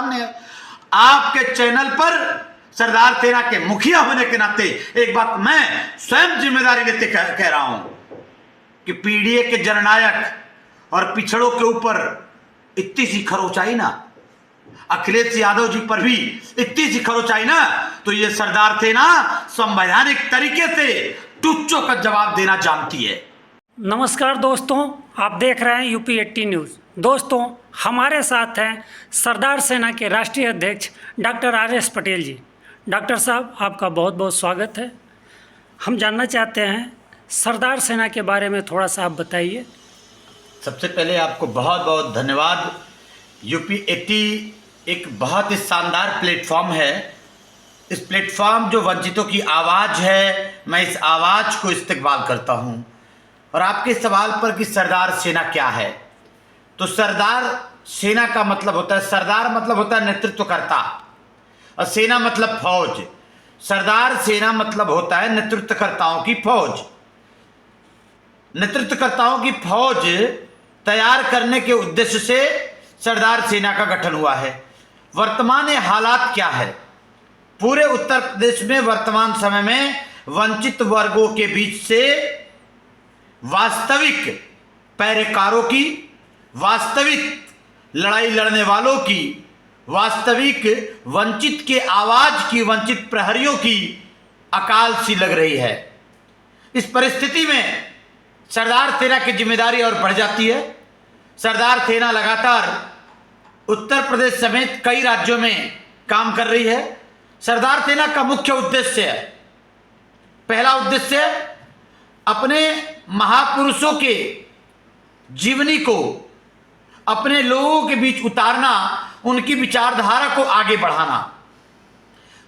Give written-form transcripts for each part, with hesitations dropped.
सामने आपके चैनल पर सरदार सेना के मुखिया होने के नाते एक बात मैं स्वयं जिम्मेदारी लेते कह रहा हूं कि पीडीए के जननायक और पिछड़ों के ऊपर इतनी सी खरोचाई ना, अखिलेश यादव जी पर भी इतनी सी खरोचाई ना, तो ये सरदार सेना संवैधानिक तरीके से टुच्चों का जवाब देना जानती है। नमस्कार दोस्तों, आप देख रहे हैं यूपी 80 न्यूज़। दोस्तों, हमारे साथ हैं सरदार सेना के राष्ट्रीय अध्यक्ष डॉक्टर आर.एस. पटेल जी। डॉक्टर साहब, आपका बहुत बहुत स्वागत है। हम जानना चाहते हैं सरदार सेना के बारे में थोड़ा सा आप बताइए। सबसे पहले आपको बहुत बहुत धन्यवाद। यूपी 80 एक बहुत ही शानदार प्लेटफॉर्म है। इस प्लेटफॉर्म जो वंचितों की आवाज़ है, मैं इस आवाज़ को इस्तेमाल करता हूँ। और आपके सवाल पर कि सरदार सेना क्या है, तो सरदार सेना का मतलब होता है, सरदार मतलब होता है नेतृत्वकर्ता और सेना मतलब फौज। सरदार सेना मतलब होता है नेतृत्वकर्ताओं की फौज। नेतृत्वकर्ताओं की फौज तैयार करने के उद्देश्य से सरदार सेना का गठन हुआ है। वर्तमान हालात क्या है? पूरे उत्तर प्रदेश में वर्तमान समय में वंचित वर्गों के बीच से वास्तविक पैरेकारों की, वास्तविक लड़ाई लड़ने वालों की, वास्तविक वंचित के आवाज की, वंचित प्रहरियों की अकाल सी लग रही है। इस परिस्थिति में सरदार सेना की जिम्मेदारी और बढ़ जाती है। सरदार सेना लगातार उत्तर प्रदेश समेत कई राज्यों में काम कर रही है। सरदार सेना का मुख्य उद्देश्य है, पहला उद्देश्य है अपने महापुरुषों के जीवनी को अपने लोगों के बीच उतारना, उनकी विचारधारा को आगे बढ़ाना।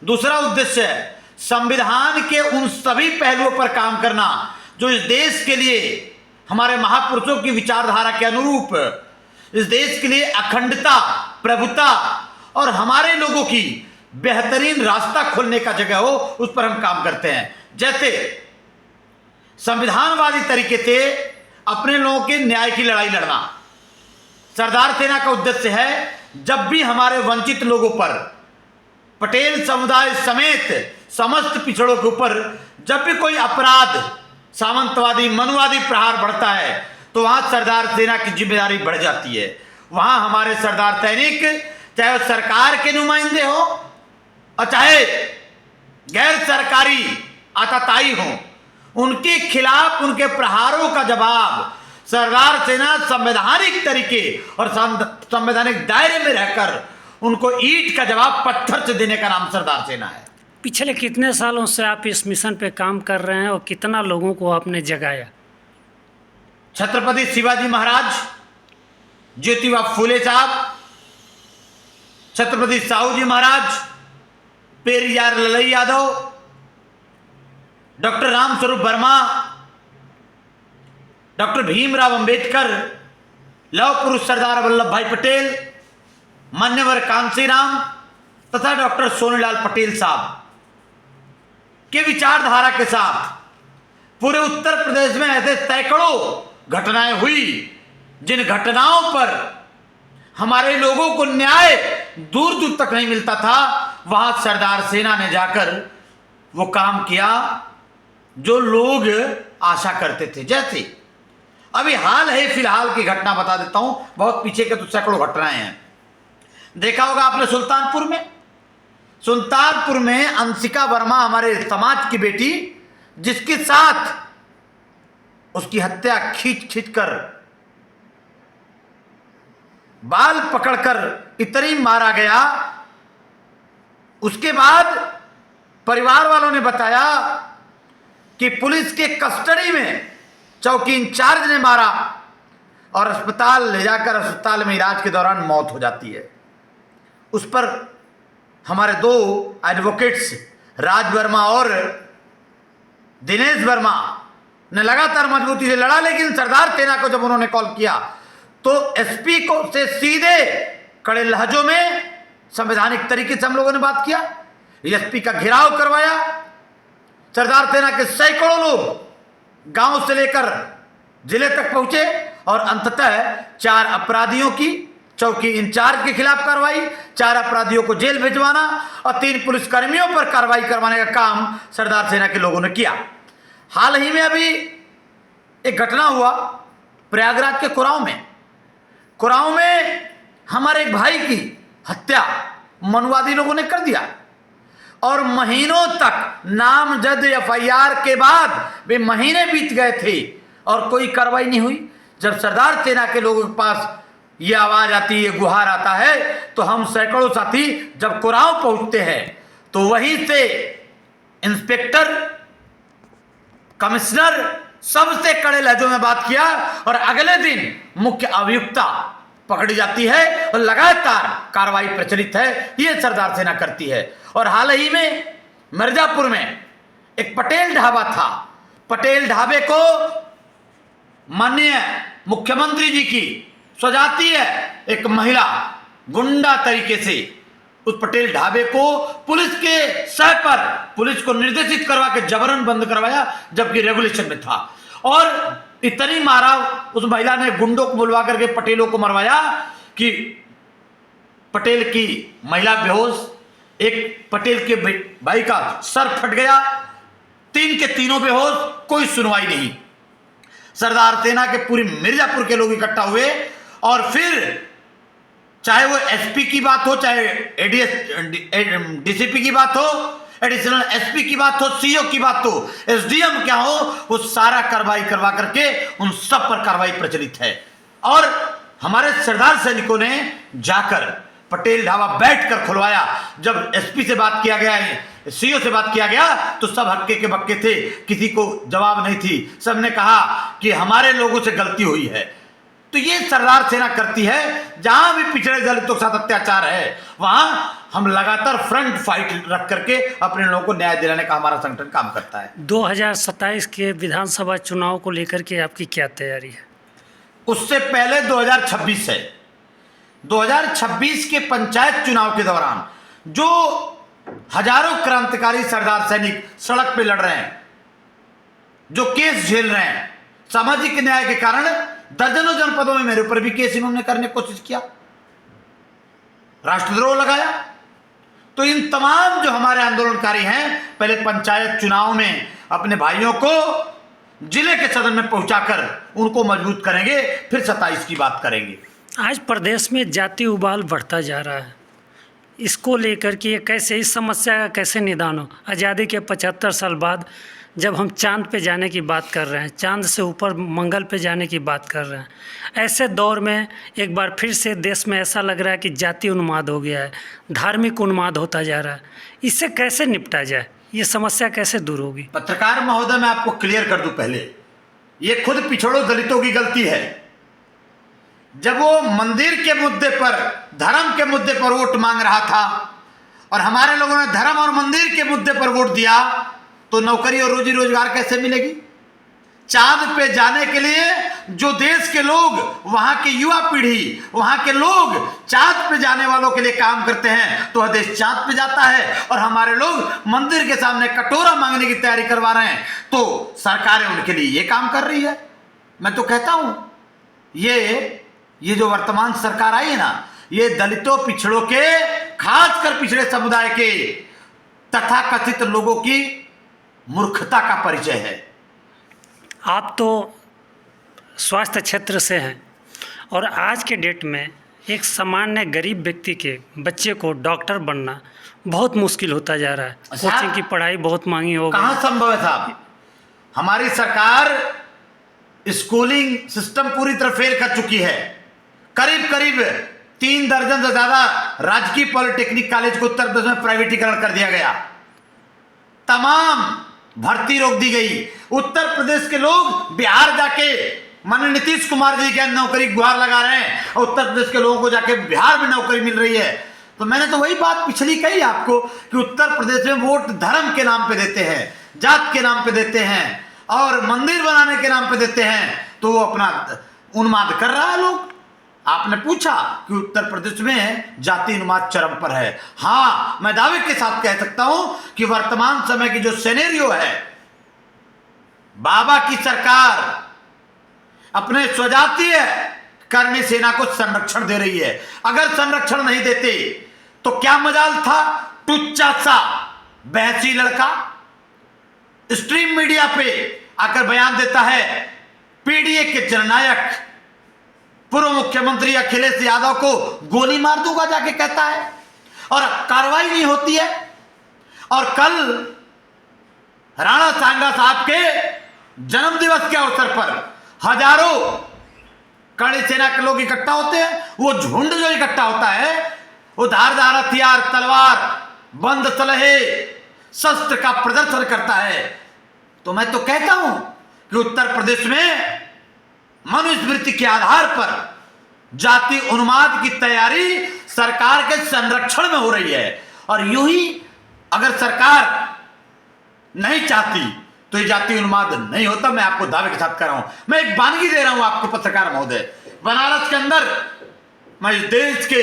दूसरा उद्देश्य है संविधान के उन सभी पहलुओं पर काम करना जो इस देश के लिए हमारे महापुरुषों की विचारधारा के अनुरूप इस देश के लिए अखंडता, प्रभुता और हमारे लोगों की बेहतरीन रास्ता खोलने का जगह हो, उस पर हम काम करते हैं। जैसे संविधानवादी तरीके से अपने लोगों के न्याय की लड़ाई लड़ना सरदार सेना का उद्देश्य है। जब भी हमारे वंचित लोगों पर, पटेल समुदाय समेत समस्त पिछड़ों के ऊपर जब भी कोई अपराध, सामंतवादी, मनुवादी प्रहार बढ़ता है, तो वहां सरदार सेना की जिम्मेदारी बढ़ जाती है। वहां हमारे सरदार सैनिक, चाहे वो सरकार के नुमाइंदे हो और चाहे गैर सरकारी आताताई हो, उनके खिलाफ उनके प्रहारों का जवाब सरदार सेना संवैधानिक तरीके और संवैधानिक दायरे में रहकर उनको ईंट का जवाब पत्थर से देने का नाम सरदार सेना है। पिछले कितने सालों से आप इस मिशन पे काम कर रहे हैं और कितना लोगों को आपने जगाया? छत्रपति शिवाजी महाराज, ज्योतिबा फूले साहब, छत्रपति साहू जी महाराज, पेरियार ललई यादव, डॉक्टर रामस्वरूप वर्मा, डॉक्टर भीमराव अंबेडकर, लौह पुरुष सरदार वल्लभ भाई पटेल, मान्यवर कांसीराम तथा डॉक्टर सोनीलाल पटेल साहब के विचारधारा के साथ पूरे उत्तर प्रदेश में ऐसे सैकड़ों घटनाएं हुई, जिन घटनाओं पर हमारे लोगों को न्याय दूर दूर तक नहीं मिलता था। वहां सरदार सेना ने जाकर वो काम किया जो लोग आशा करते थे। जैसे अभी हाल है, फिलहाल की घटना बता देता हूं, बहुत पीछे के तो सैकड़ों घटनाएं हैं। देखा होगा आपने सुल्तानपुर में अंशिका वर्मा, हमारे समाज की बेटी, जिसके साथ उसकी हत्या खींच कर बाल पकड़कर इतनी मारा गया। उसके बाद परिवार वालों ने बताया कि पुलिस के कस्टडी में चौकी इंचार्ज ने मारा और अस्पताल ले जाकर अस्पताल में इलाज के दौरान मौत हो जाती है। उस पर हमारे दो एडवोकेट्स राज वर्मा और दिनेश वर्मा ने लगातार मजबूती से लड़ा, लेकिन सरदार सेना को जब उन्होंने कॉल किया तो एसपी को से सीधे कड़े लहजों में संवैधानिक तरीके से हम लोगों ने बात किया, एसपी का घेराव करवाया। सरदार सेना के सैकड़ों लोग गांव से लेकर जिले तक पहुंचे और अंततः 4 अपराधियों की चौकी इंचार्ज के खिलाफ कार्रवाई, 4 अपराधियों को जेल भिजवाना और 3 पुलिसकर्मियों पर कार्रवाई करवाने का काम सरदार सेना के लोगों ने किया। हाल ही में अभी एक घटना हुआ प्रयागराज के कुराओं में हमारे एक भाई की हत्या मनुवादी लोगों ने कर दिया और महीनों तक नामजद एफआईआर के बाद वे महीने बीत गए थे और कोई कार्रवाई नहीं हुई। जब सरदार सेना के लोगों के पास ये आवाज आती, ये गुहार आता है, तो हम सैकड़ों साथी जब कुराओं पहुंचते हैं तो वहीं से इंस्पेक्टर, कमिश्नर सबसे कड़े लहजों में बात किया और अगले दिन मुख्य अभियुक्ता पकड़ी जाती है और लगातार कार्रवाई प्रचलित है। ये सरदार सेना करती है। और हाल ही में मिर्जापुर में एक पटेल ढाबा था। पटेल ढाबे को माननीय मुख्यमंत्री जी की स्वजातीय एक महिला गुंडा तरीके से उस पटेल ढाबे को पुलिस के सह पर पुलिस को निर्देशित करवा के जबरन बंद करवाया, जबकि रेगुलेशन में था। और इतनी मारा उस महिला ने, गुंडों को बुलवा करके पटेलों को मरवाया कि पटेल की महिला बेहोश, एक पटेल के भाई का सर फट गया, 3 के तीनों बेहोश, कोई सुनवाई नहीं। सरदार सेना के पूरी मिर्जापुर के लोग इकट्ठा हुए और फिर चाहे वो एसपी की बात हो, चाहे डीसीपी की बात हो, एडिशनल एसपी की बात हो, सीओ की बात हो, एसडीएम क्या हो, वो सारा कार्रवाई करवा करके उन सब पर कार्रवाई प्रचलित है। और हमारे सरदार सैनिकों ने जाकर पटेल ढाबा बैठकर खुलवाया। जब एसपी से बात किया गया, सीओ से बात किया गया, तो सब हक्के के बक्के थे, किसी को जवाब नहीं थी। सबने कहा कि हमारे लोगों से गलती हुई है। तो ये सरदार सेना करती है। जहां भी पिछड़े दलितों के साथ अत्याचार है वहां हम लगातार फ्रंट फाइट रख करके अपने लोगों को न्याय दिलाने का हमारा संगठन काम करता है। 2027 के विधानसभा चुनाव को लेकर के आपकी क्या तैयारी है? उससे पहले 2026 है। 2026 के पंचायत चुनाव के दौरान जो हजारों क्रांतिकारी सरदार सैनिक सड़क पे लड़ रहे हैं, जो केस झेल रहे हैं, सामाजिक न्याय के कारण दर्जनों जनपदों में मेरे ऊपर भी केस इन्होंने करने की कोशिश किया, राष्ट्रद्रोह लगाया। तो इन तमाम जो हमारे आंदोलनकारी हैं, पहले पंचायत चुनाव में अपने भाइयों को जिले के सदन में पहुंचाकर उनको मजबूत करेंगे, फिर 27 की बात करेंगे। आज प्रदेश में जाति उबाल बढ़ता जा रहा है, इसको लेकर के कैसे, इस समस्या का कैसे निदान हो? आज़ादी के 75 साल बाद जब हम चांद पे जाने की बात कर रहे हैं, चांद से ऊपर मंगल पे जाने की बात कर रहे हैं, ऐसे दौर में एक बार फिर से देश में ऐसा लग रहा है कि जाति उन्माद हो गया है, धार्मिक उन्माद होता जा रहा है। इससे कैसे निपटा जाए? ये समस्या कैसे दूर होगी? पत्रकार महोदय, मैं आपको क्लियर कर दूं, पहले ये खुद पिछड़ों दलितों की गलती है। जब वो मंदिर के मुद्दे पर, धर्म के मुद्दे पर वोट मांग रहा था और हमारे लोगों ने धर्म और मंदिर के मुद्दे पर वोट दिया, तो नौकरी और रोजी रोजगार कैसे मिलेगी? चांद पे जाने के लिए जो देश के लोग, वहां की युवा पीढ़ी, वहां के लोग चांद पे जाने वालों के लिए काम करते हैं, तो वह देश चांद पे जाता है और हमारे लोग मंदिर के सामने कटोरा मांगने की तैयारी करवा रहे हैं, तो सरकारें उनके लिए ये काम कर रही है। मैं तो कहता हूं ये जो वर्तमान सरकार आई है ना, ये दलितों, पिछड़ों के, खासकर पिछड़े समुदाय के तथाकथित लोगों की मूर्खता का परिचय है। आप तो स्वास्थ्य क्षेत्र से हैं और आज के डेट में एक सामान्य गरीब व्यक्ति के बच्चे को डॉक्टर बनना बहुत मुश्किल होता जा रहा है। कोचिंग की पढ़ाई बहुत महंगी हो गई। कहाँ संभव है साहब? हमारी सरकार स्कूलिंग सिस्टम पूरी तरह फेल कर चुकी है। करीब करीब 3 दर्जन से ज्यादा राजकीय पॉलिटेक्निक कॉलेज को उत्तर प्रदेश में प्राइवेटीकरण कर दिया गया, तमाम भर्ती रोक दी गई। उत्तर प्रदेश के लोग बिहार जाके माननीय नीतीश कुमार जी के नौकरी गुहार लगा रहे हैं और उत्तर प्रदेश के लोगों को जाके बिहार में नौकरी मिल रही है। तो मैंने तो वही बात पिछली कही आपको कि उत्तर प्रदेश में वोट धर्म के नाम पे देते हैं, जात के नाम पे देते हैं और मंदिर बनाने के नाम पे देते हैं, तो वो अपना उन्माद कर रहा है लोग। आपने पूछा कि उत्तर प्रदेश में जाति उन्माद चरम पर है। हाँ, मैं दावे के साथ कह सकता हूं कि वर्तमान समय की जो सिनेरियो है, बाबा की सरकार अपने स्वजातीय करने सेना को संरक्षण दे रही है। अगर संरक्षण नहीं देते तो क्या मजाल था टुच्चा सा बहसी लड़का स्ट्रीम मीडिया पे आकर बयान देता है, पीडीए के जननायक पूर्व मुख्यमंत्री अखिलेश यादव को गोली मार दूंगा जाके कहता है, और कार्रवाई नहीं होती है। और कल राणा सांगा साहब के जन्मदिवस के अवसर पर हजारों कड़ी सेना के लोग इकट्ठा होते हैं। वो झुंड जो इकट्ठा होता है वो धारदार हथियार, तलवार, बंद तलहे, शस्त्र का प्रदर्शन करता है। तो मैं तो कहता हूं कि उत्तर प्रदेश में मनुस्मृति के आधार पर जाति उन्माद की तैयारी सरकार के संरक्षण में हो रही है। और यूं ही अगर सरकार नहीं चाहती तो ये जाति उन्माद नहीं होता। मैं आपको दावे के साथ कर रहा हूं। मैं एक वानगी दे रहा हूं आपको पत्रकार महोदय। बनारस के अंदर मैं इस देश के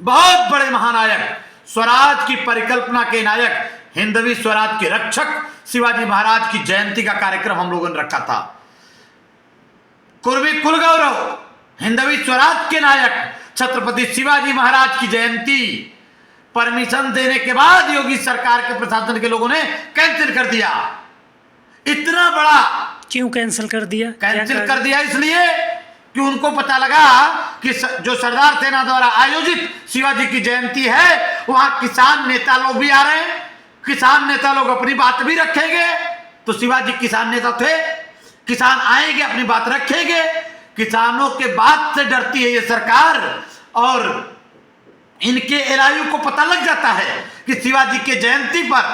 बहुत बड़े महानायक, स्वराज की परिकल्पना के नायक, हिंदवी स्वराज के रक्षक शिवाजी महाराज की जयंती का कार्यक्रम हम लोगों ने रखा था। कुर्मी कुलगौरव, हिंदवी स्वराज के नायक छत्रपति शिवाजी महाराज की जयंती परमिशन देने के बाद योगी सरकार के प्रशासन के लोगों ने कैंसिल कर दिया। इतना बड़ा क्यों कैंसिल कर दिया? कैंसिल कर दिया इसलिए कि उनको पता लगा कि जो सरदार सेना द्वारा आयोजित शिवाजी की जयंती है वहां किसान नेता लोग भी आ रहे हैं, किसान नेता लोग अपनी बात भी रखेंगे। तो शिवाजी किसान नेता थे, किसान आएंगे अपनी बात रखेंगे। किसानों के बात से डरती है ये सरकार, और इनके एलआईयू को पता लग जाता है कि शिवाजी के जयंती पर,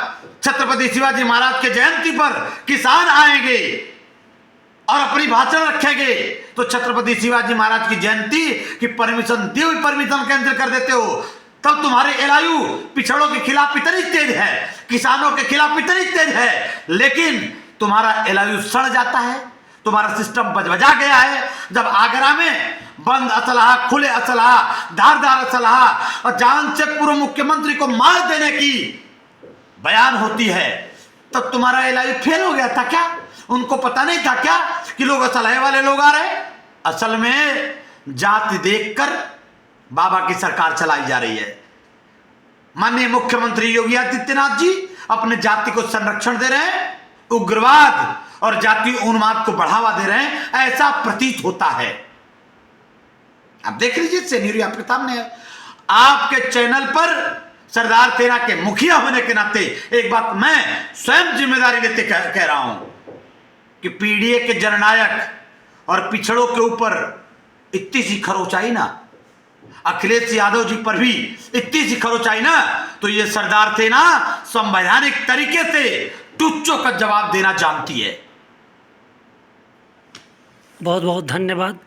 छत्रपति शिवाजी महाराज के जयंती पर किसान आएंगे और अपनी भाषण रखेंगे। तो छत्रपति शिवाजी महाराज की जयंती की परमिशन दी हुई परमिशन कैंसिल कर देते हो। तब तुम्हारे एलआईयू पिछड़ों के खिलाफ इतनी तेज है, किसानों के खिलाफ इतनी तेज है, लेकिन तुम्हारा एलआईयू सड़ जाता है, तुम्हारा सिस्टम बजबजा गया है। जब आगरा में बंद असलहा, खुले असलहा, धारदार असलहा और जान से पूर्व मुख्यमंत्री को मार देने की बयान होती है, तब तुम्हारा एलआईयू फेल हो गया था क्या? उनको पता नहीं था क्या कि लोग असलहे वाले लोग आ रहे? असल में जाति देखकर बाबा की सरकार चलाई जा रही है। माननीय मुख्यमंत्री योगी आदित्यनाथ जी अपने जाति को संरक्षण दे रहे हैं, उग्रवाद और जाति उन्माद को बढ़ावा दे रहे हैं, ऐसा प्रतीत होता है। आप देख लीजिए, सीनियरी आपके सामने है। आपके चैनल पर सरदार सेना के मुखिया होने के नाते एक बात मैं स्वयं जिम्मेदारी लेते कह रहा हूं कि पीडीए के जननायक और पिछड़ों के ऊपर इतनी सी खरोचाई ना, अखिलेश यादव जी पर भी इतनी सी खरोचाई ना, तो ये सरदार सेना संवैधानिक तरीके से टुच्चों का जवाब देना जानती है। बहुत बहुत धन्यवाद।